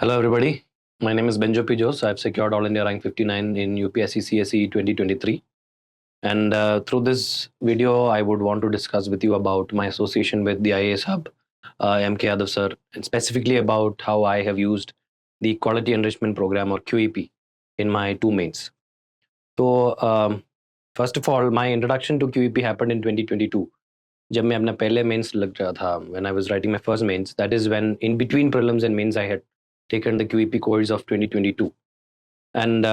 Hello, everybody. My name is Benjo P Jose. I've secured All India rank 59 in UPSC CSE 2023. And through this video, I would want to discuss with you about my association with the theIAShub, MK Yadav sir, and specifically about how I have used the Quality Enrichment Program or QEP in my two mains. So, first of all, my introduction to QEP happened in 2022. जब मैं अपना पहले mains लग रहा था, when I was writing my first mains, that is when in between prelims and mains I had taken the QEP course of 2022. And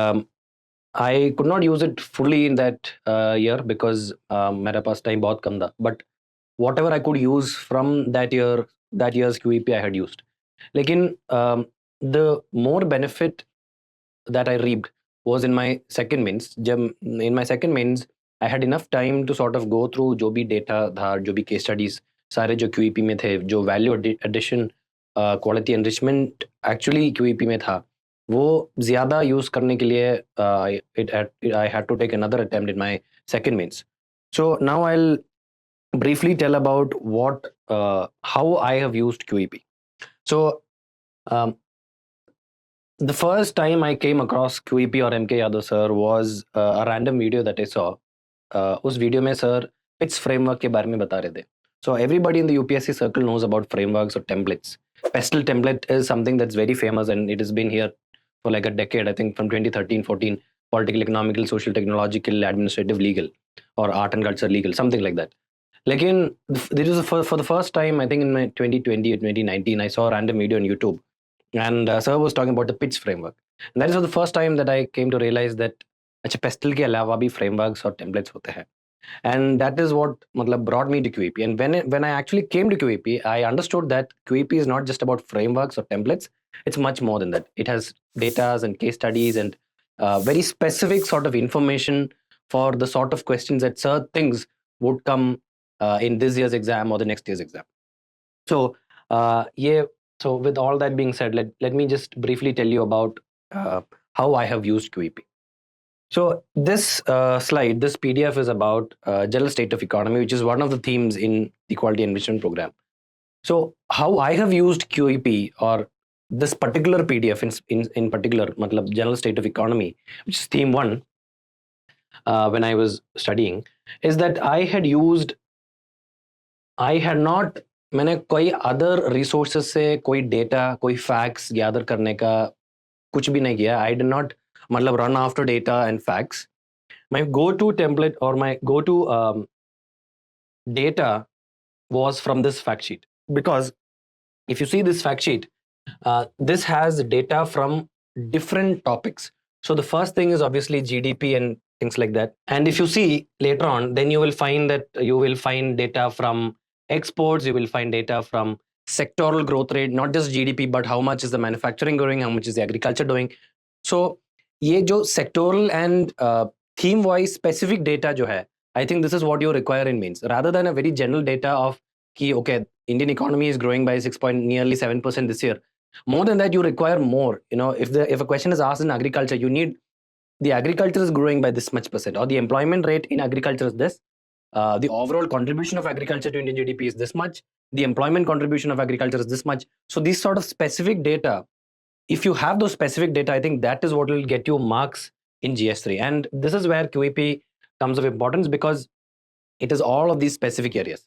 I could not use it fully in that year because मेरे पास time बहुत कम था. But whatever I could use from that year's QEP I had used. लेकिन the more benefit that I reaped was in my second mains. In my second mains, I had enough time to sort of go through जो भी data था, जो भी case studies, सारे जो QEP में थे, जो value addition, quality enrichment actually QEP में था, वो ज़्यादा use करने के लिए I had to take another attempt in my second mains. So now I'll briefly tell about how I have used QEP. So the first time I came across QEP or MK Yadav sir was a random video that I saw. उस video में sir पिट्स framework के बारे में बता रहे थे. So everybody in the UPSC circle knows about frameworks or templates. Pestle template is something that's very famous and it has been here for like a decade, I think from 2013, 14, political, economical, social, technological, administrative, legal, or art and culture legal, something like that. Lekin, this is for the first time, I think in my 2020 or 2019, I saw a random video on YouTube and sir was talking about the PITS framework. And that is the first time that I came to realize that अच्छा pastel के अलावा भी frameworks और templates होते हैं. And that is what मतलब brought me to QEP. And when I actually came to QEP, I understood that QEP is not just about frameworks or templates. It's much more than that. It has datas and case studies and very specific sort of information for the sort of questions that certain things would come in this year's exam or the next year's exam. So so with all that being said, let me just briefly tell you about how I have used QEP. So this slide, this PDF is about general state of economy, which is one of the themes in the quality enrichment program. So how I have used QEP or this particular PDF in particular, matlab general state of economy, which is theme 1, when I was studying, is that I had not मैंने कोई other resources से कोई data, कोई facts gather करने का कुछ भी नहीं किया. I did not मतलब run after data and facts. My go-to template or my go-to data was from this fact sheet, because if you see this fact sheet, this has data from different topics. So the first thing is obviously GDP and things like that. And if you see later on, then you will find data from exports, you will find data from sectoral growth rate, not just GDP, but how much is the manufacturing growing, how much is the agriculture doing. So ये जो sectoral and theme wise specific data जो है, I think this is what you require in mains, rather than a very general data of कि okay, Indian economy is growing by nearly 7% this year. More than that, you require more. You know, if a question is asked in agriculture, you need the agriculture is growing by this much percent, or the employment rate in agriculture is this. The overall contribution of agriculture to Indian GDP is this much. The employment contribution of agriculture is this much. So these sort of specific data, if you have those specific data, I think that is what will get you marks in GS3. And this is where QEP comes of importance, because it is all of these specific areas.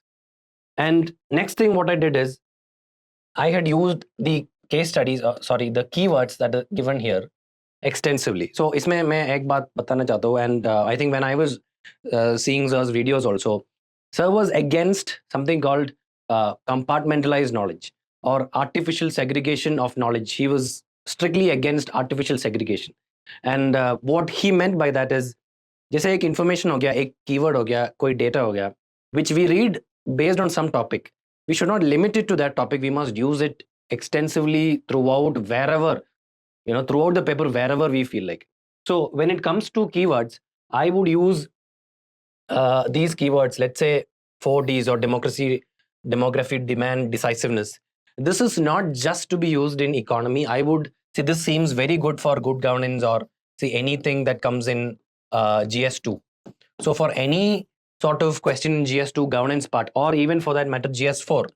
And next thing what I did is I had used the case studies, the keywords that are given here extensively. So इसमें मैं एक बात बताना चाहता हूँ, and I think when I was seeing Sir's videos also, Sir was against something called compartmentalized knowledge or artificial segregation of knowledge. He was strictly against artificial segregation. And what he meant by that is, जैसे एक information हो गया, एक keyword हो गया, कोई data हो गया, which we read based on some topic. We should not limit it to that topic. We must use it extensively throughout throughout the paper, wherever we feel like. So when it comes to keywords, I would use these keywords, let's say 4Ds or democracy, demography, demand, decisiveness. This is not just to be used in economy. I would say this seems very good for good governance or see anything that comes in GS2. So for any sort of question in GS2 governance part, or even for that matter GS4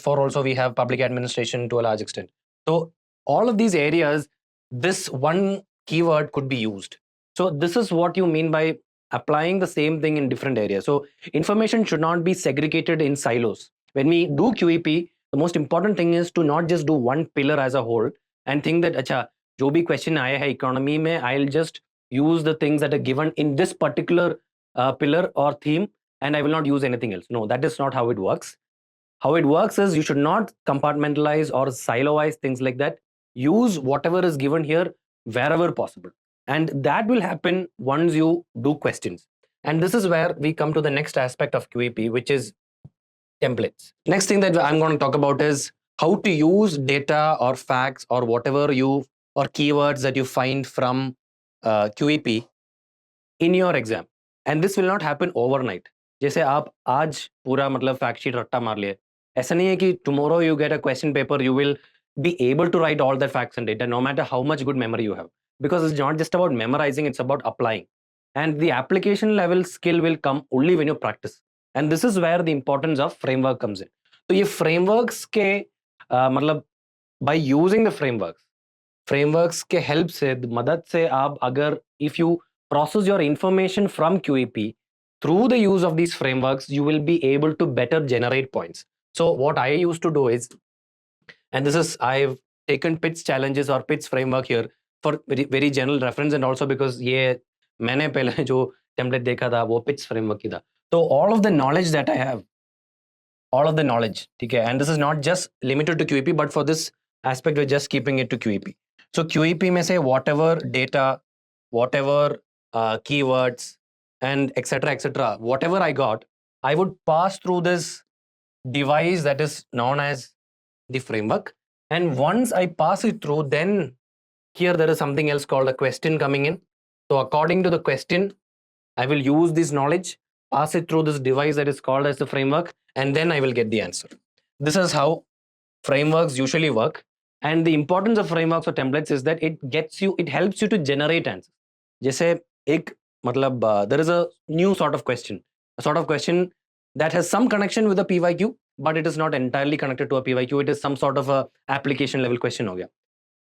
also we have public administration to a large extent. So all of these areas, this one keyword could be used. So this is what you mean by applying the same thing in different areas. So information should not be segregated in silos. When we do QEP, the most important thing is to not just do one pillar as a whole and think that acha jo bhi question aaya hai economy mein, I'll just use the things that are given in this particular pillar or theme, and I will not use anything else. No, that is not how it works. How it works is you should not compartmentalize or siloize things like that. Use whatever is given here wherever possible. And that will happen once you do questions. And this is where we come to the next aspect of QEP, which is templates. Next thing that I'm going to talk about is how to use data or facts or whatever you or keywords that you find from QEP in your exam. And this will not happen overnight. जैसे आप आज पूरा मतलब fact sheet रट्टा मार लिए, ऐसा नहीं है कि tomorrow you get a question paper, you will be able to write all the facts and data no matter how much good memory you have, because it's not just about memorizing, it's about applying, and the application level skill will come only when you practice. And this is where the importance of framework comes in. तो ये frameworks के मतलब by using the frameworks के help से मदद से आप अगर if you process your information from QEP through the use of these frameworks, you will be able to better generate points. So what I used to do is, and this is, I've taken PITS challenges or PITS framework here for very general reference, and also because ये मैंने पहले जो template देखा था वो PITS framework की था. So all of the knowledge that I have, all of the knowledge, okay, and this is not just limited to QEP, but for this aspect we're just keeping it to QEP. So QEP में से whatever data, whatever keywords, and etc., whatever I got, I would pass through this device that is known as the framework. And once I pass it through, then here there is something else called a question coming in. So according to the question, I will use this knowledge, pass it through this device that is called as the framework, and then I will get the answer. This is how frameworks usually work. And the importance of frameworks or templates is that it helps you to generate answers. जैसे एक मतलब there is a new sort of question, a sort of question that has some connection with a PYQ, but it is not entirely connected to a PYQ. It is some sort of a application level question हो गया.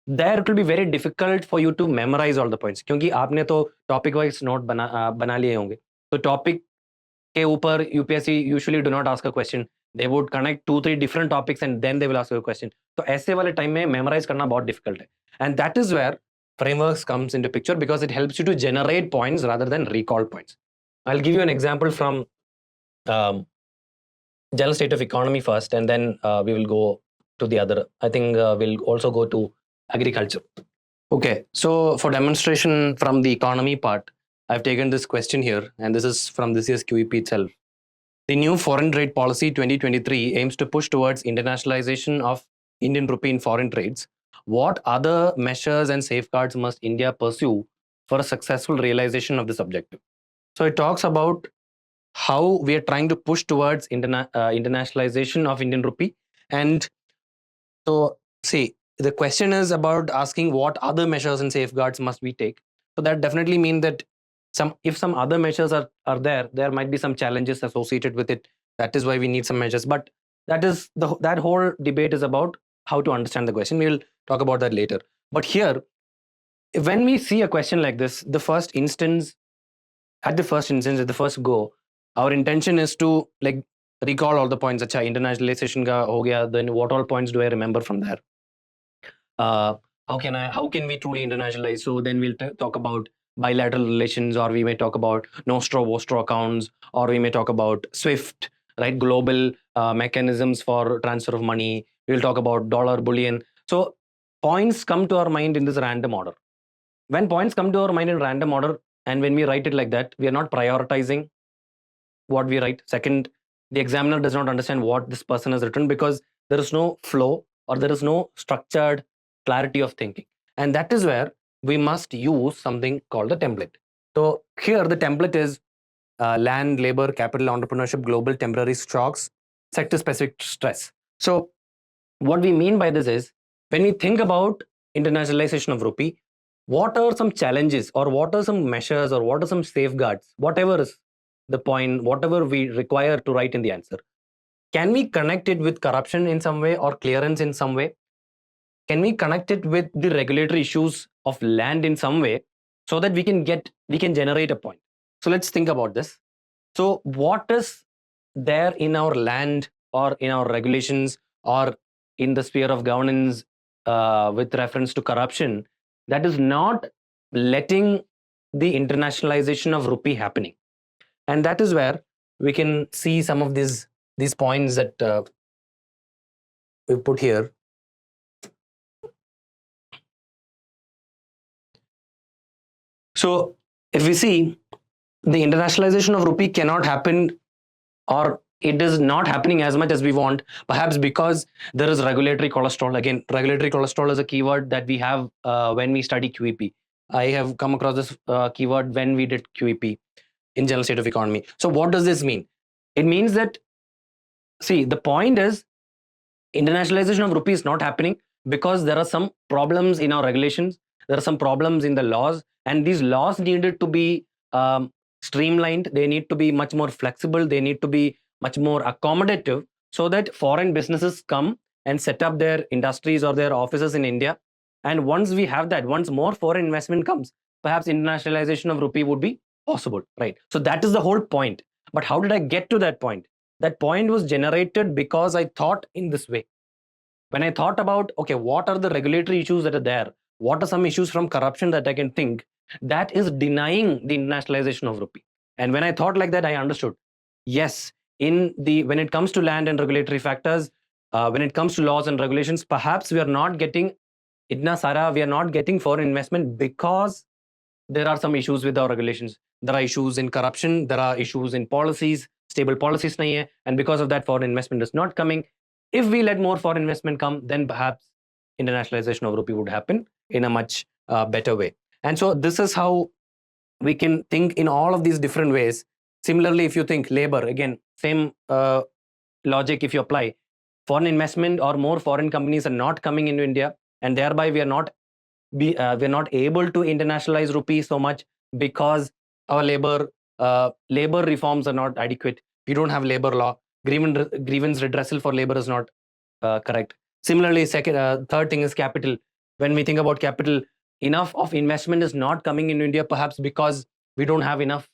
There it will be very difficult for you to memorize all the points, क्योंकि आपने तो topic wise note बना लिए होंगे. तो topic के ऊपर UPSC usually do not ask a question. They would connect 2-3 different topics and then they will ask you a question. तो ऐसे वाले time में memorize करना बहुत difficult है. And that is where frameworks comes into picture, because it helps you to generate points rather than recall points. I'll give you an example from general state of economy first, and then we will go to the other. I think we'll also go to agriculture. Okay, so for demonstration from the economy part, I've taken this question here, and this is from this year's QEP itself. The new foreign trade policy 2023 aims to push towards internationalization of Indian rupee in foreign trades. What other measures and safeguards must India pursue for a successful realization of this objective? So it talks about how we are trying to push towards internationalization of Indian rupee. And so, see, the question is about asking what other measures and safeguards must we take. So that definitely means that if some other measures are there might be some challenges associated with it. That is why we need some measures. But that whole debate is about how to understand the question. We'll talk about that later. But here, when we see a question like this, at the first instance, at the first go, our intention is to like recall all the points. Acha, internationalization ka ho gaya, then what all points do I remember from there? How can we truly internationalize? So then we'll talk about bilateral relations, or we may talk about nostro-vostro accounts, or we may talk about SWIFT, right? Global mechanisms for transfer of money. We'll talk about dollar bullion. So points come to our mind in this random order. When points come to our mind in random order, and when we write it like that, we are not prioritizing what we write. Second, the examiner does not understand what this person has written, because there is no flow or there is no structured clarity of thinking. And that is where we must use something called the template. So here the template is land, labor, capital, entrepreneurship, global temporary shocks, sector specific stress. So what we mean by this is, when we think about internationalization of rupee, what are some challenges, or what are some measures, or what are some safeguards, whatever is the point, whatever we require to write in the answer. Can we connect it with corruption in some way or clearance in some way? can we connect it with the regulatory issues of land in some way so that we can generate a point? So let's think about this. So what is there in our land or in our regulations or in the sphere of governance with reference to corruption that is not letting the internationalization of rupee happening? And that is where we can see some of these points that we put here. So if we see, the internationalization of rupee cannot happen, or it is not happening as much as we want, perhaps because there is regulatory cholesterol. Again, regulatory cholesterol is a keyword that we have when we study QEP. I have come across this keyword when we did QEP in General State of Economy. So what does this mean? It means that, see, the point is internationalization of rupee is not happening because there are some problems in our regulations, there are some problems in the laws, and these laws needed to be streamlined. They need to be much more flexible. They need to be much more accommodative so that foreign businesses come and set up their industries or their offices in India. And once we have that, once more foreign investment comes, perhaps internationalization of rupee would be possible, right? So that is the whole point. But how did I get to that point? That point was generated because I thought in this way. When I thought about, okay, what are the regulatory issues that are there? What are some issues from corruption that I can think that is denying the internationalization of rupee? And when I thought like that, I understood, yes, when it comes to land and regulatory factors, when it comes to laws and regulations, perhaps we are not getting we are not getting foreign investment because there are some issues with our regulations. There are issues in corruption. There are issues in policies. Stable policies nahi hai, and because of that, foreign investment is not coming. If we let more foreign investment come, then perhaps internationalization of rupee would happen in a much better way. And so this is how we can think in all of these different ways. Similarly, if you think labor, again, same logic if you apply. Foreign investment or more foreign companies are not coming into India, and thereby we are not able to internationalize rupee so much because our labor reforms are not adequate. We don't have labor law. Grievance redressal for labor is not correct. Similarly, third thing is capital. When we think about capital, enough of investment is not coming in India, perhaps because we don't have enough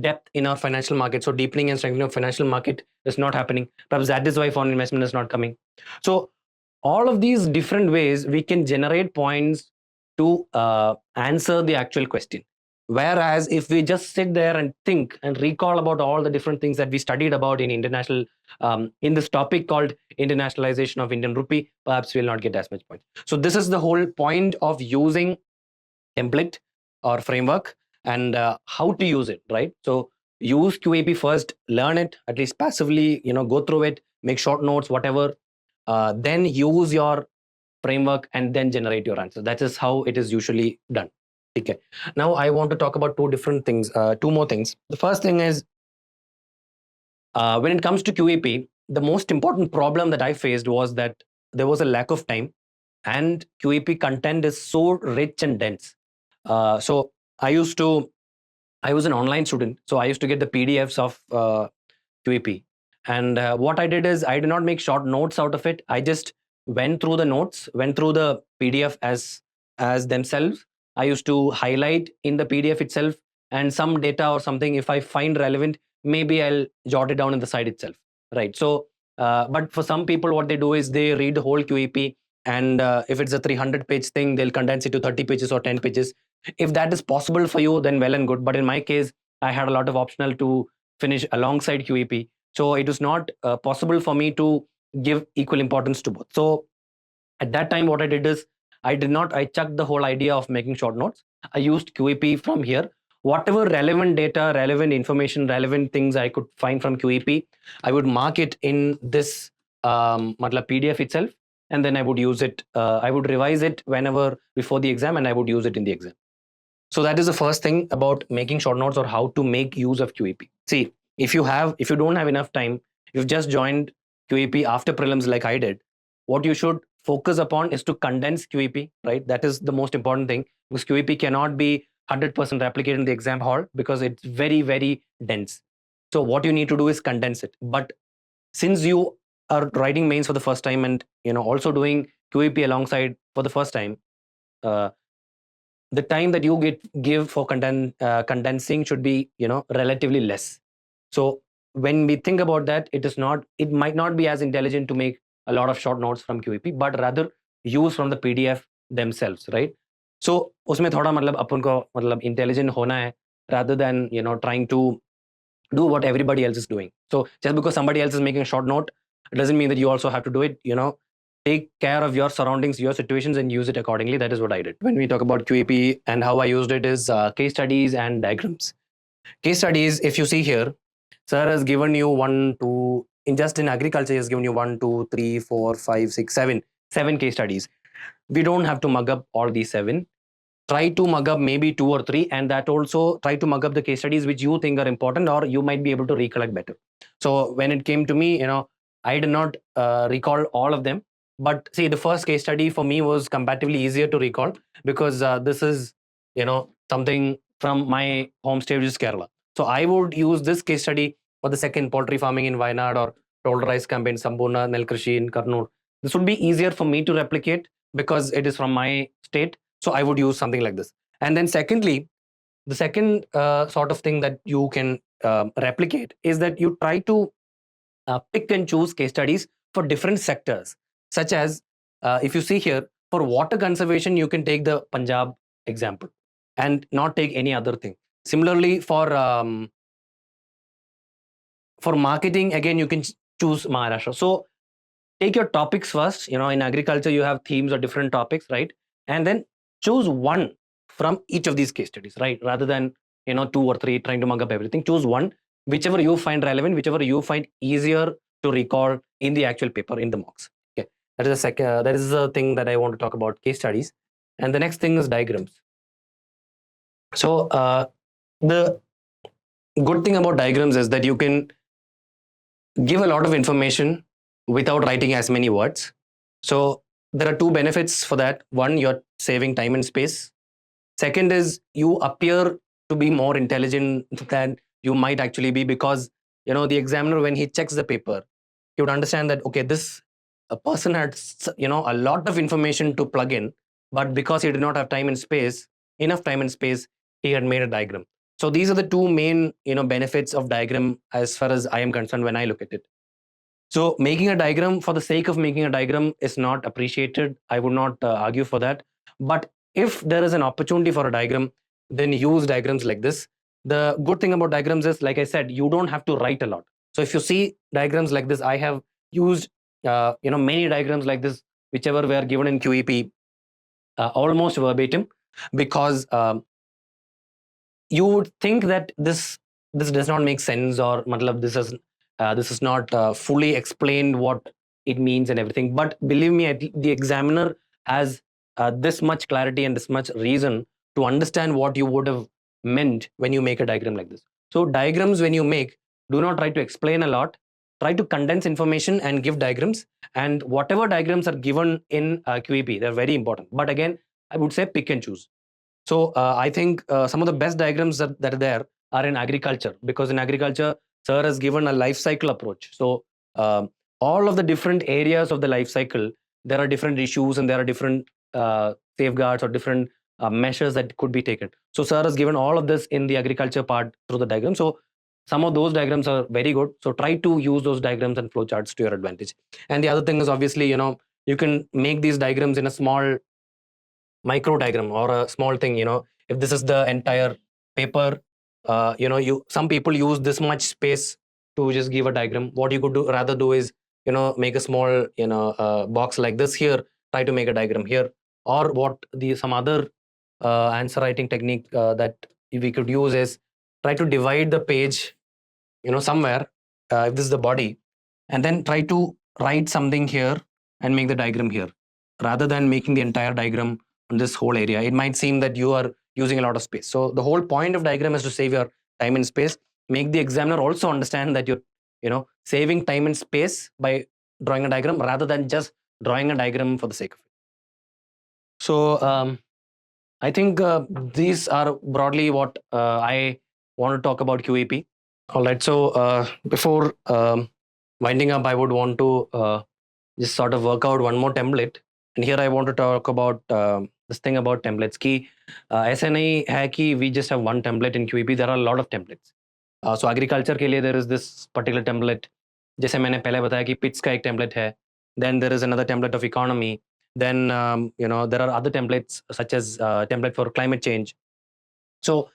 depth in our financial market. So deepening and strengthening of financial market is not happening. Perhaps that is why foreign investment is not coming. So all of these different ways we can generate points to answer the actual question. Whereas if we just sit there and think and recall about all the different things that we studied about in international, in this topic called internationalization of Indian rupee, perhaps we'll not get as much points. So this is the whole point of using template or framework and how to use it, right? So use QEP first, learn it at least passively, go through it, make short notes, whatever. Then use your framework and then generate your answer. That is how it is usually done. Okay. Now I want to talk about two more things. The first thing is, when it comes to QEP, the most important problem that I faced was that there was a lack of time, and QEP content is so rich and dense. So I was an online student, so I used to get the PDFs of QEP. And what I did is I did not make short notes out of it. I just went through the notes, went through the PDF as themselves. I used to highlight in the PDF itself, and some data or something, if I find relevant, maybe I'll jot it down in the side itself, right? So, but for some people, what they do is they read the whole QEP, and if it's a 300-page thing, they'll condense it to 30 pages or 10 pages. If that is possible for you, then well and good. But in my case, I had a lot of optional to finish alongside QEP. So it was not possible for me to give equal importance to both. So at that time, what I did is I chucked the whole idea of making short notes. I used QEP from here. Whatever relevant data, relevant information, relevant things I could find from QEP, I would mark it in this PDF itself, and then I would use it. I would revise it whenever before the exam, and I would use it in the exam. So that is the first thing about making short notes or how to make use of QEP. See, if you don't have enough time, you've just joined QEP after prelims like I did, what you should focus upon is to condense QEP, right? That is the most important thing, because QEP cannot be 100% replicated in the exam hall because it's very, very dense. So what you need to do is condense it. But since you are writing mains for the first time and also doing QEP alongside for the first time, the time that you give for condensing should be, relatively less. So when we think about that, it might not be as intelligent to make a lot of short notes from QEP, but rather use from the PDF themselves, right? So उसमें थोड़ा मतलब अपन को मतलब intelligent होना है, rather than trying to do what everybody else is doing. So just because somebody else is making a short note, it doesn't mean that you also have to do it. Take care of your surroundings, your situations, and use it accordingly. That is what I did. When we talk about QEP and how I used it is case studies and diagrams. Case studies, if you see here, sir has given you in agriculture, he has given you 1, 2, 3, 4, 5, 6, 7 case studies. We don't have to mug up all these 7. Try to mug up maybe 2 or 3, and that also try to mug up the case studies which you think are important or you might be able to recollect better. So when it came to me, I did not recall all of them, but see, the first case study for me was comparatively easier to recall because this is something from my home state, which is Kerala. So I would use this case study for the second, poultry farming in Wayanad, or rolled rice campaign Sambhurna Nelkrishi in Karnool. This would be easier for me to replicate because it is from my state. So I would use something like this. And then secondly, the second sort of thing that you can replicate is that you try to pick and choose case studies for different sectors, such as if you see here, for water conservation, you can take the Punjab example and not take any other thing. Similarly, for marketing, again, you can choose Maharashtra. So take your topics first. In agriculture, you have themes or different topics, right? And then choose one from each of these case studies, right? Rather than 2 or 3 trying to mug up everything. Choose one, whichever you find relevant, whichever you find easier to recall in the actual paper, in the mocks. Okay, that is the thing that I want to talk about, case studies. And the next thing is diagrams. So the good thing about diagrams is that you can give a lot of information without writing as many words. So there are 2 benefits for that. One, you're saving time and space. Second is you appear to be more intelligent than you might actually be, because the examiner, when he checks the paper, he would understand that, okay, this a person had a lot of information to plug in, but because he did not have enough time and space, he had made a diagram. So these are the 2 main benefits of diagram as far as I am concerned when I look at it. So making a diagram for the sake of making a diagram is not appreciated. I would not argue for that. But if there is an opportunity for a diagram, then use diagrams like this. The good thing about diagrams is, like I said, you don't have to write a lot. So if you see diagrams like this, I have used many diagrams like this, whichever were given in QEP, almost verbatim, because you would think that this does not make sense, or matlab, this is not fully explained what it means and everything. But believe me, the examiner has this much clarity and this much reason to understand what you would have meant when you make a diagram like this. So diagrams, when you make, do not try to explain a lot. Try to condense information and give diagrams. And whatever diagrams are given in QEP, they're very important. But again, I would say pick and choose. So I think some of the best diagrams that are there are in agriculture, because in agriculture, sir has given a life cycle approach. So all of the different areas of the life cycle, there are different issues and there are different safeguards or different measures that could be taken. So sir has given all of this in the agriculture part through the diagram. So some of those diagrams are very good. So try to use those diagrams and flowcharts to your advantage. And the other thing is, obviously, you can make these diagrams in a small micro diagram or a small thing. If this is the entire paper, some people use this much space to just give a diagram. What you could rather do is make a small box like this here, try to make a diagram here. Or what some other answer writing technique that we could use is, try to divide the page somewhere, if this is the body, and then try to write something here and make the diagram here, rather than making the entire diagram on this whole area. It might seem that you are using a lot of space. So the whole point of diagram is to save your time and space. Make the examiner also understand that you're saving time and space by drawing a diagram, rather than just drawing a diagram for the sake of it. So I think these are broadly what I want to talk about QEP. All right. So before winding up, I would want to just sort of work out one more template. And here I want to talk about this thing about templates. कि ऐसा नहीं है कि we just have one template in QEP. There are a lot of templates. So agriculture के लिए there is this particular template. जैसे मैंने पहले बताया कि PITS का एक template है. Then there is another template of economy. Then there are other templates such as template for climate change. So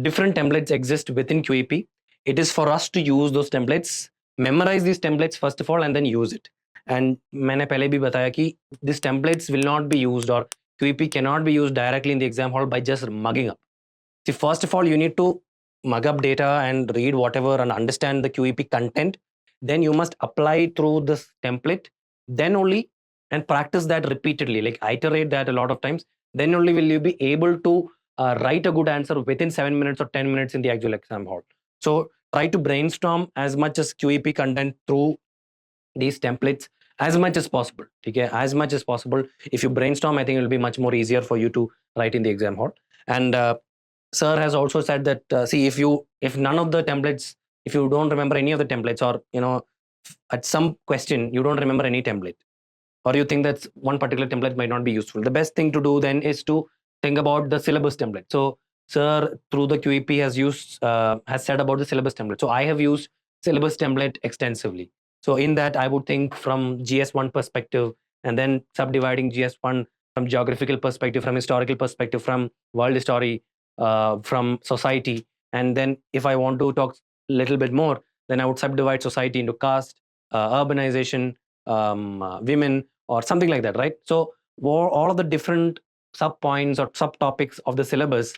different templates exist within QEP. It is for us to use those templates, memorize these templates first of all, and then use it. And मैंने पहले भी बताया कि these templates will not be used, or QEP cannot be used directly in the exam hall by just mugging up. See, first of all, you need to mug up data and read whatever and understand the QEP content. Then you must apply through this template. Then only, and practice that repeatedly, like iterate that a lot of times. Then only will you be able to write a good answer within 7 minutes or 10 minutes in the actual exam hall. So try to brainstorm as much as QEP content through these templates as much as possible. Okay, as much as possible. If you brainstorm, I think it will be much more easier for you to write in the exam hall. And sir has also said that see, if none of the templates, if you don't remember any of the templates, or at some question you don't remember any template, or you think that one particular template might not be useful, the best thing to do then is to think about the syllabus template. So sir through the QEP has said about the syllabus template. So I have used syllabus template extensively. So in that, I would think from GS1 perspective, and then subdividing GS1 from geographical perspective, from historical perspective, from world history, from society. And then if I want to talk a little bit more, then I would subdivide society into caste, urbanization, women, or something like that, right? So all of the different sub points or subtopics of the syllabus,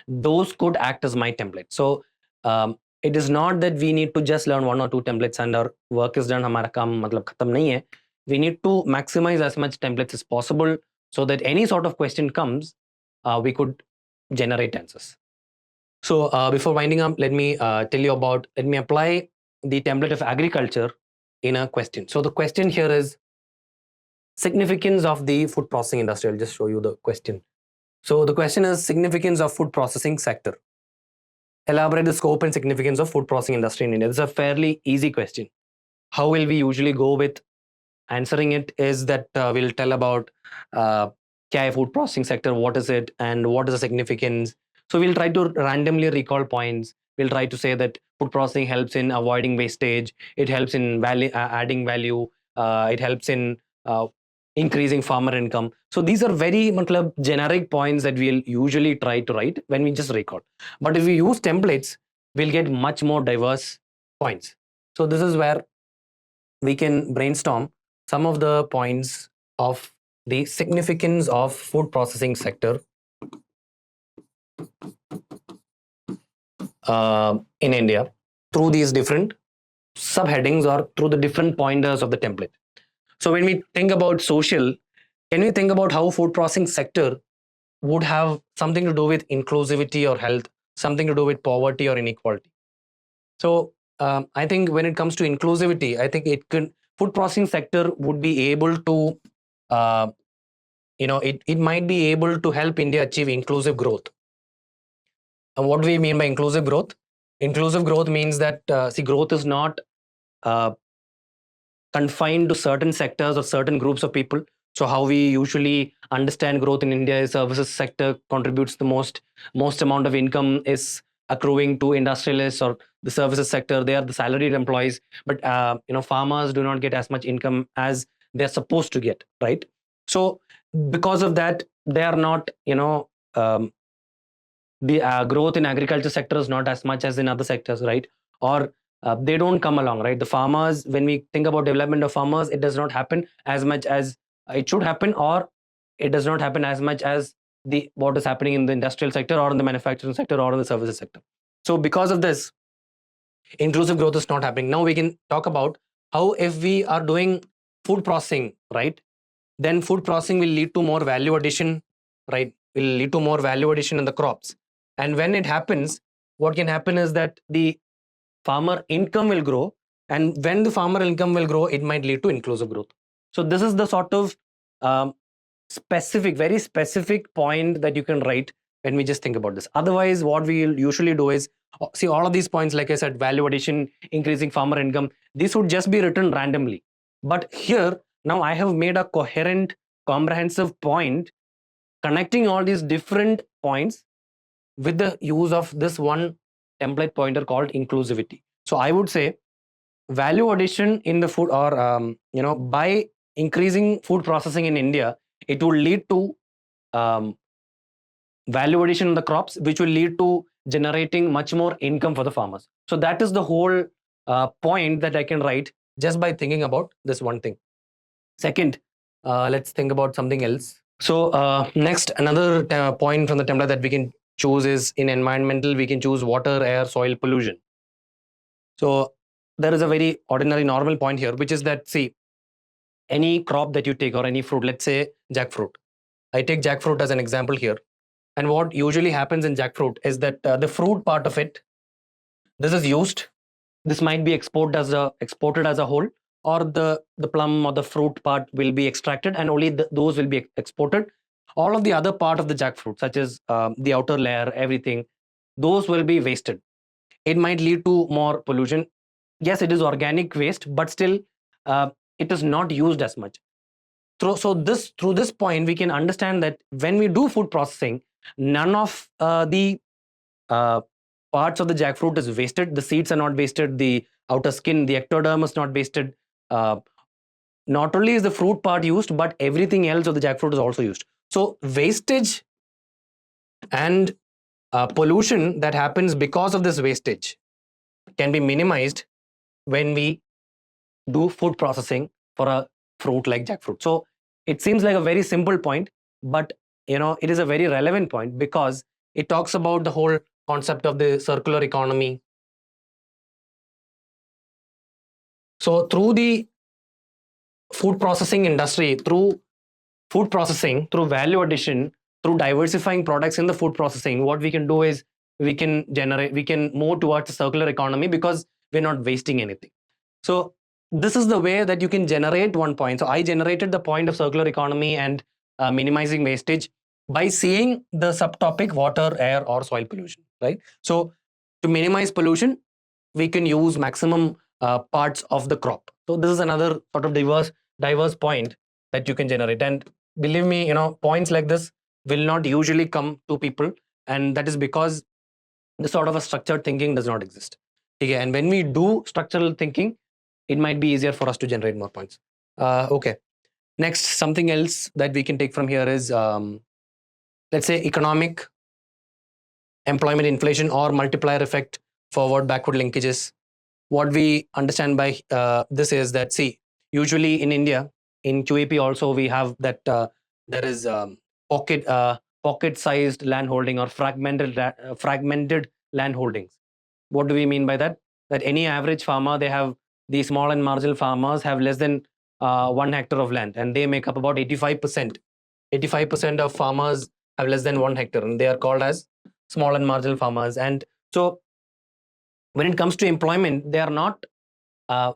those could act as my template. So it is not that we need to just learn one or two templates and our work is done. हमारा काम मतलब खत्म नहीं है. We need to maximize as much templates as possible so that any sort of question comes, we could generate answers. So before winding up, let me apply the template of agriculture in a question. So the question here is significance of the food processing industry. I'll just show you the question. So the question is significance of food processing sector. Elaborate the scope and significance of food processing industry in India. This is a fairly easy question. How will we usually go with answering it is that we'll tell about kya hai food processing sector, what is it, and what is the significance. So we'll try to randomly recall points. We'll try to say that food processing helps in avoiding wastage. It helps in adding value. It helps in increasing farmer income. So these are very generic points that we'll usually try to write when we just record. But if we use templates, we'll get much more diverse points. So this is where we can brainstorm some of the points of the significance of food processing sector in India through these different subheadings or through the different pointers of the template. So when we think about social, can we think about how food processing sector would have something to do with inclusivity or health, something to do with poverty or inequality? So I think when it comes to inclusivity, I think food processing sector would be able to, it might be able to help India achieve inclusive growth. And what do we mean by inclusive growth? Inclusive growth means that growth is not confined to certain sectors or certain groups of people. So how we usually understand growth in India is services sector contributes the most amount of income is accruing to industrialists or the services sector. They are the salaried employees, but farmers do not get as much income as they're supposed to get, right? So because of that, they are not, the growth in agriculture sector is not as much as in other sectors, right? Or they don't come along, right? The farmers, when we think about development of farmers, it does not happen as much as it should happen, or it does not happen as much as what is happening in the industrial sector or in the manufacturing sector or in the services sector. So because of this, inclusive growth is not happening. Now we can talk about how if we are doing food processing, right, then food processing will lead to more value addition, right? Will lead to more value addition in the crops. And when it happens, what can happen is that the farmer income will grow. And when the farmer income will grow, it might lead to inclusive growth. So this is the sort of very specific point that you can write when we just think about this. Otherwise, what we usually do is, see, all of these points, like I said, value addition, increasing farmer income, this would just be written randomly. But here, now I have made a coherent comprehensive point connecting all these different points with the use of this one template pointer called inclusivity. So I would say value addition in the food, or by increasing food processing in India, it will lead to value addition in the crops, which will lead to generating much more income for the farmers. So that is the whole point that I can write just by thinking about this one thing. Second, let's think about something else. So next, another point from the template that we can choose is in environmental, we can choose water, air, soil pollution. So there is a very ordinary normal point here, which is that, see, any crop that you take or any fruit, let's say jackfruit. I take jackfruit as an example here. And what usually happens in jackfruit is that the fruit part of it, this is used. This might be exported as a whole, or the plum or the fruit part will be extracted and only those will be exported. All of the other part of the jackfruit, such as the outer layer, everything, those will be wasted. It might lead to more pollution. Yes, it is organic waste, but still it is not used as much. Through this point, we can understand that when we do food processing, none of the parts of the jackfruit is wasted. The seeds are not wasted. The outer skin, the ectoderm is not wasted. Not only is the fruit part used, but everything else of the jackfruit is also used. So wastage and pollution that happens because of this wastage can be minimized when we do food processing for a fruit like jackfruit. So it seems like a very simple point, but it is a very relevant point because it talks about the whole concept of the circular economy. So through the food processing industry, through food processing, through value addition, through diversifying products in the food processing, what we can do is we can move towards a circular economy because we're not wasting anything. So this is the way that you can generate one point. So I generated the point of circular economy and minimizing wastage by seeing the subtopic water, air, or soil pollution, right? So to minimize pollution, we can use maximum parts of the crop. So this is another sort of diverse point that you can generate. And believe me, points like this will not usually come to people, and that is because this sort of a structured thinking does not exist. Okay, and when we do structural thinking, it might be easier for us to generate more points. Okay. Next, something else that we can take from here is, let's say, economic, employment, inflation, or multiplier effect, forward, backward linkages. What we understand by this is that, see, usually in India, in QEP also, we have that there is pocket-sized land holding or fragmented land holdings. What do we mean by that? That any average farmer, the small and marginal farmers have less than 1 hectare of land, and they make up about 85%. 85% of farmers have less than 1 hectare, and they are called as small and marginal farmers. And so when it comes to employment, they are not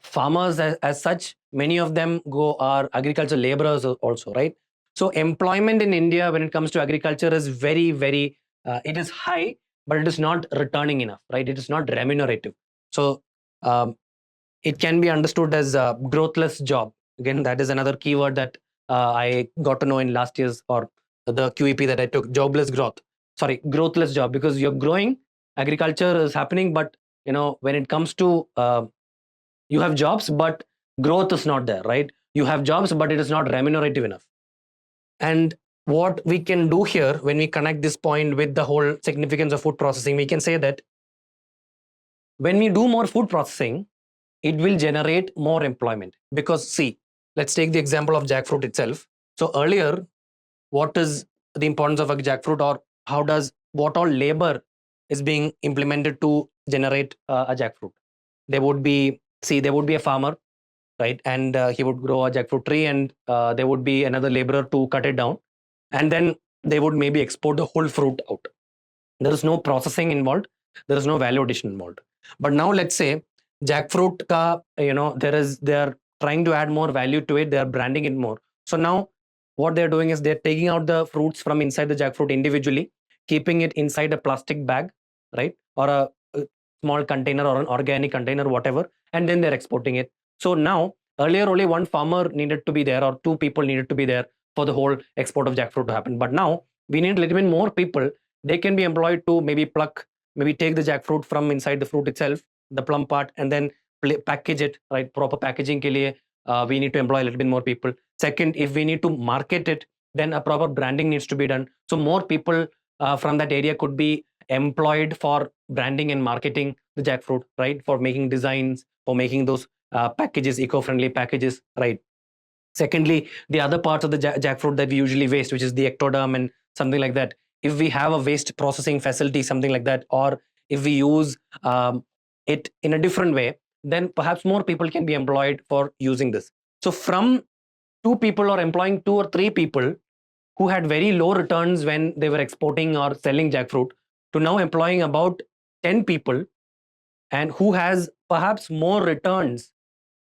farmers as such. Many of them are agriculture laborers also, right? So employment in India when it comes to agriculture is very, very, it is high, but it is not returning enough, right? It is not remunerative. So it can be understood as a growthless job. Again, that is another keyword that I got to know in last year's or the QEP that I took, growthless job, because you're growing, agriculture is happening, but when it comes to you have jobs, but growth is not there, right? You have jobs, but it is not remunerative enough. And what we can do here, when we connect this point with the whole significance of food processing, we can say that when we do more food processing, it will generate more employment. Because see, let's take the example of jackfruit itself. So earlier, what is the importance of a jackfruit, or what all labor is being implemented to generate a jackfruit? There would be a farmer, right? And he would grow a jackfruit tree, and there would be another laborer to cut it down. And then they would maybe export the whole fruit out. There is no processing involved. There is no value addition involved. But now let's say jackfruit they are trying to add more value to it. They are branding it more. So now what they're doing is they're taking out the fruits from inside the jackfruit individually, keeping it inside a plastic bag, right? Or a small container or an organic container, whatever, and then they're exporting it. So now, earlier only one farmer needed to be there or two people needed to be there for the whole export of jackfruit to happen. But now we need a little bit more people. They can be employed to maybe pluck, maybe take the jackfruit from inside the fruit itself, the plum part, and then package it, right? Proper packaging ke liye, we need to employ a little bit more people. Second, if we need to market it, then a proper branding needs to be done. So more people from that area could be employed for branding and marketing the jackfruit, right? For making designs, for making those packages, eco-friendly packages, right? Secondly, the other parts of the jackfruit that we usually waste, which is the ectoderm and something like that. If we have a waste processing facility, something like that, or if we use it in a different way, then perhaps more people can be employed for using this. So from 2 people or employing 2 or 3 people who had very low returns when they were exporting or selling jackfruit, to now employing about 10 people and who has perhaps more returns,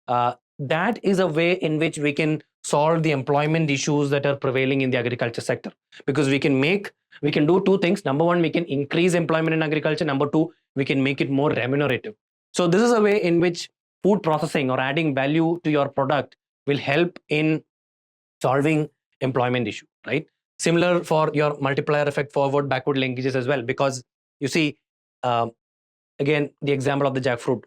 that is a way in which we can solve the employment issues that are prevailing in the agriculture sector. Because we can do 2 things. Number 1, we can increase employment in agriculture. Number 2, we can make it more remunerative. So this is a way in which food processing or adding value to your product will help in solving employment issue, right? Similar for your multiplier effect, forward, backward linkages as well. Because you see, again, the example of the jackfruit,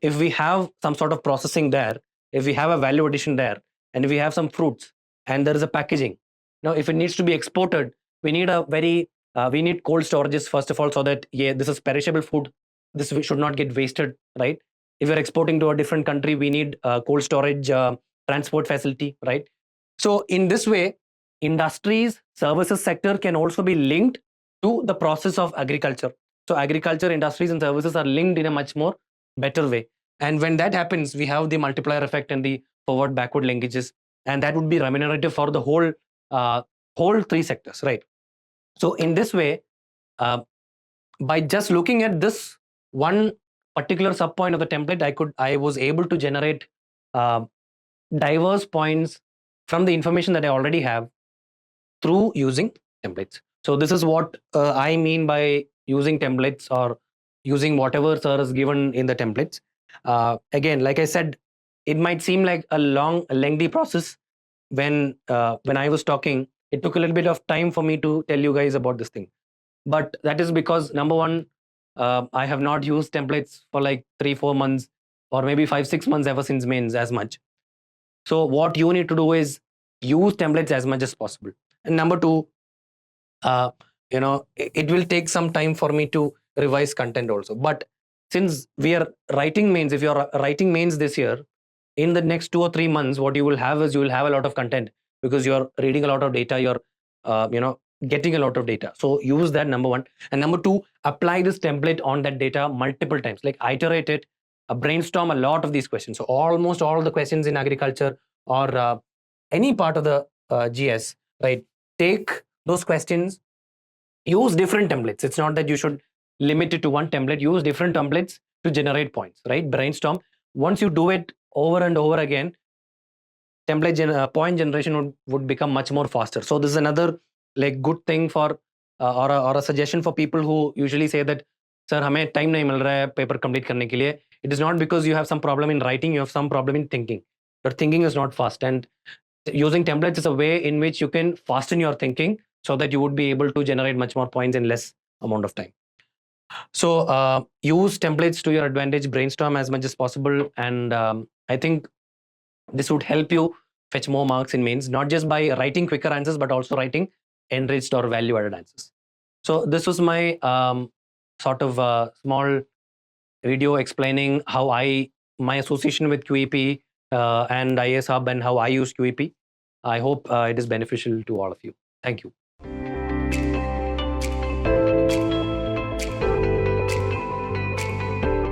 if we have some sort of processing there, if we have a value addition there, and if we have some fruits and there is a packaging, now if it needs to be exported, we need we need cold storages first of all, so that this is perishable food, this should not get wasted, right? If you're exporting to a different country, we need cold storage transport facility, right? So in this way, industries, services sector can also be linked to the process of agriculture. So agriculture, industries and services are linked in a much more better way. And when that happens, we have the multiplier effect and the forward backward linkages, and that would be remunerative for the whole 3 sectors, right? So in this way, by just looking at this one particular sub point of the template, I was able to generate diverse points from the information that I already have through using templates. So this is what I mean by using templates, or using whatever sir is given in the templates. Again, like I said, it might seem like a lengthy process. When I was talking, it took a little bit of time for me to tell you guys about this thing. But that is because, number 1, I have not used templates for like 3-4 months, or maybe 5-6 months ever since mains as much. So what you need to do is use templates as much as possible. And number 2, it will take some time for me to revise content also. But since we are writing mains, if you're writing mains this year, in the next 2 or 3 months, what you will have is, you will have a lot of content, because you're reading a lot of data, you're getting a lot of data. So use that, number 1. And number 2, apply this template on that data multiple times, like iterate it, brainstorm a lot of these questions. So almost all the questions in agriculture, or any part of the GS, right? Take those questions, use different templates. It's not that you should limit it to one template. Use different templates to generate points, right? Brainstorm. Once you do it over and over again, point generation would become much more faster. So this is another like good thing for or a suggestion for people who usually say that, sir, हमें time नहीं मिल रहा है paper complete करने के लिए. It is not because you have some problem in writing, you have some problem in thinking. Your thinking is not fast, and using templates is a way in which you can fasten your thinking, so that you would be able to generate much more points in less amount of time. So use templates to your advantage, brainstorm as much as possible, and I think this would help you fetch more marks in mains, not just by writing quicker answers, but also writing enriched or value-added answers. So this was my sort of small video explaining how my association with QEP and iasHub, and how I use QEP. I hope it is beneficial to all of you. Thank you.